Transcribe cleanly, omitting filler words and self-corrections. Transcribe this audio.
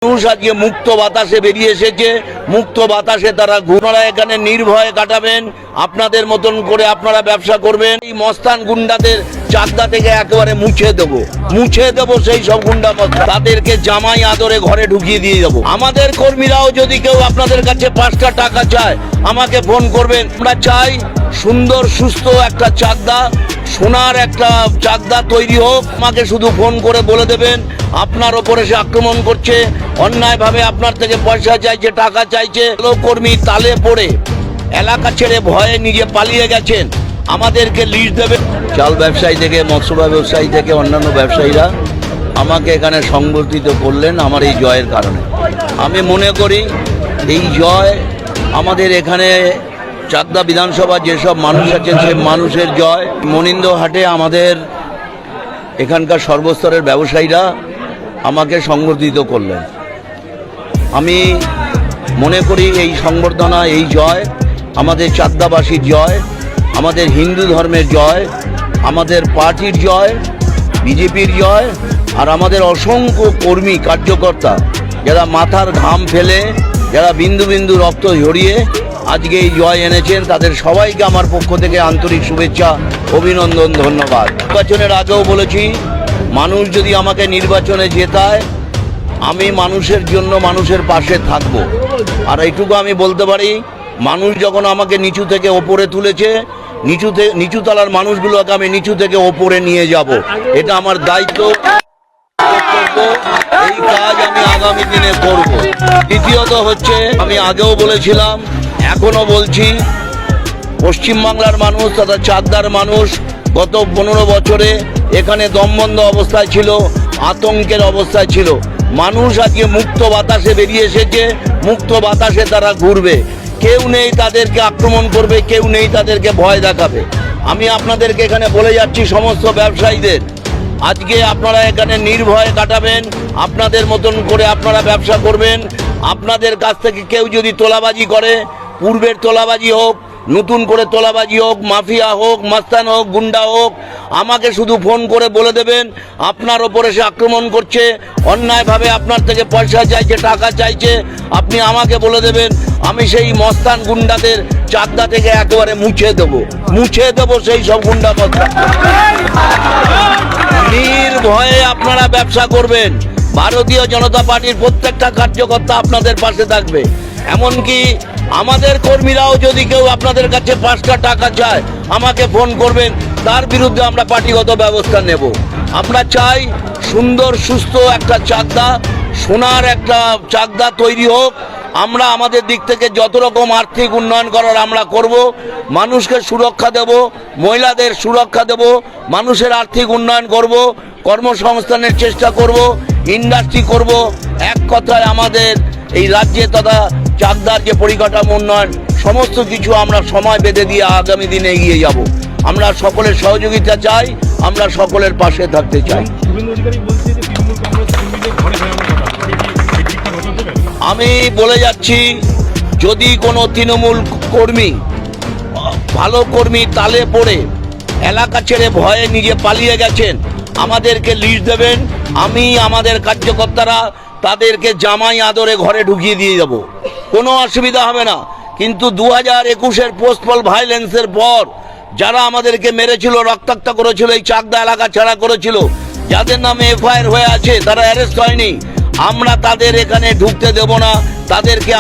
মানুষ আজকে মুক্ত বাতাসে বেরিয়ে এসেছে, মুক্ত বাতাসে তারা আপনারা এখানে নির্ভয়ে কাটাবেন, আপনাদের মতন করে আপনারা ব্যবসা করবেন। এই মস্তান গুন্ডাদের চাকদা থেকে একেবারে মুছে দেবো সেই সব গুন্ডা তাদেরকে জামাই আদরে ঘরে ঢুকিয়ে দিয়ে যাবো। আমাদের কর্মীরাও যদি কেউ আপনাদের কাছে 5টা টাকা চায় আমাকে ফোন করবেন। আমরা চাই সুন্দর সুস্থ একটা চাকদা, সোনার একটা চাকদা তৈরি হোক। আমাকে শুধু ফোন করে বলে দেবেন আপনার ওপরে সে আক্রমণ করছে, অন্যায়ভাবে আপনার থেকে পয়সা চাইছে, টাকা চাইছে। কর্মী তালে পড়ে এলাকা ছেড়ে ভয়ে নিজে পালিয়ে গেছেন, আমাদেরকে লিস্ট দেবে। চাল ব্যবসায়ী থেকে মৎস্য ব্যবসায়ী থেকে অন্যান্য ব্যবসায়ীরা আমাকে এখানে সংবর্ধিত করলেন আমার এই জয়ের কারণে। আমি মনে করি এই জয় আমাদের এখানে চাকদা বিধানসভা যেসব মানুষ আছেন সে মানুষের জয়। মনিন্দহাটে আমাদের এখানকার সর্বস্তরের ব্যবসায়ীরা আমাকে সংবর্ধিত করলেন। আমি মনে করি এই সংবর্ধনা, এই জয় আমাদের চাকদাবাসীর জয়, আমাদের হিন্দু ধর্মের জয়, আমাদের পার্টির জয়, বিজেপির জয়, আর আমাদের অসংখ্য কর্মী কার্যকর্তা যারা মাথার ঘাম ফেলে, যারা বিন্দু বিন্দু রক্ত ঝরিয়ে আজকে এই জয় এনেছেন, তাদের সবাইকে আমার পক্ষ থেকে আন্তরিক শুভেচ্ছা, অভিনন্দন, ধন্যবাদ। নির্বাচনের আগেও বলেছি মানুষ যদি আমাকে নির্বাচনে জেতায় আমি মানুষের জন্য মানুষের পাশে থাকব। আর এইটুকু আমি বলতে পারি, মানুষ যখন আমাকে নিচু থেকে ওপরে তুলেছে, নিচুতলার মানুষগুলোকে আমি নিচু থেকে ওপরে নিয়ে যাব। এটা আমার দায়িত্ব, এই কাজ আমি আগামী দিনে করব। দ্বিতীয়ত হচ্ছে, আমি আগেও বলেছিলাম এখনো বলছি, পশ্চিমবাংলার মানুষ তথা চাকদার মানুষ গত 15 বছরে এখানে দমবন্ধ অবস্থায় ছিল, আতঙ্কের অবস্থায় ছিল। মানুষ আজকে মুক্ত বাতাসে বেরিয়ে এসেছে, মুক্ত বাতাসে তারা ঘুরবে। কেউ নেই তাদেরকে আক্রমণ করবে, কেউ নেই তাদেরকে ভয় দেখাবে। আমি আপনাদেরকে এখানে বলে যাচ্ছি, সমস্ত ব্যবসায়ীদের আজকে আপনারা এখানে নির্ভয়ে কাটাবেন, আপনাদের মতন করে আপনারা ব্যবসা করবেন। আপনাদের কাছ থেকে কেউ যদি তোলাবাজি করে, পূর্বের তোলাবাজি হোক, নতুন করে তোলাবাজি হোক, মাফিয়া হোক, মাস্তান হোক, গুন্ডা হোক, আমাকে শুধু ফোন করে বলে দেবেন আপনার ওপরে সে আক্রমণ করছে, অন্যায়ভাবে আপনার থেকে পয়সা চাইছে, টাকা চাইছে। আপনি আমাকে বলে দেবেন, আমি সেই মস্তান গুন্ডাদের চাকদা থেকে একেবারে মুছে দেবো সেই সব গুন্ডা মস্তান। নির্ভয়ে আপনারা ব্যবসা করবেন। ভারতীয় জনতা পার্টির প্রত্যেকটা কার্যকর্তা আপনাদের পাশে থাকবে। এমনকি আমাদের কর্মীরাও যদি কেউ আপনাদের কাছে 5টা টাকা চায় আমাকে ফোন করবেন, তার বিরুদ্ধে আমরা পার্টিগত ব্যবস্থা নেব। আমরা চাই সুন্দর সুস্থ একটা চাকদা, সোনার একটা চাকদা তৈরি হোক। আমরা আমাদের দিক থেকে যত রকম আর্থিক উন্নয়ন করার আমরা করব। মানুষকে সুরক্ষা দেব, মহিলাদের সুরক্ষা দেব, মানুষের আর্থিক উন্নয়ন করব, কর্মসংস্থানের চেষ্টা করব, ইন্ডাস্ট্রি করব। এক কথায় আমাদের এই রাজ্যে তথা চাকদার যে পরিকাঠামো উন্নয়ন, সমস্ত কিছু আমরা সময় বেঁধে দিয়ে আগামী দিনে এগিয়ে যাব। আমরা সকলের সহযোগিতা চাই, আমরা সকলের পাশে থাকতে চাই। আমি বলে যাচ্ছি, যদি কোনো তৃণমূল কর্মী, ভালো কর্মী তালে পড়ে এলাকা ছেড়ে ভয়ে নিজে পালিয়ে গেছেন, আমাদেরকে লিস্ট দেবেন। আমি আমাদের কার্যকর্তারা তাদেরকে জামাই আদরে ঘরে ঢুকিয়ে দিয়ে যাব, কোনো অসুবিধা হবে না। কিন্তু 2021-এর পোস্টপল ভায়োলেন্সের পর যারা আমাদেরকে মেরেছিল, রক্তাক্ত করেছিল, এই চাকদা এলাকা ছাড়া করেছিল, যাদের নামে এফআইআর হয়ে আছে, তারা অ্যারেস্ট হয়নি, আমরা তাদের এখানে ঢুকতে দেব না। তাদেরকে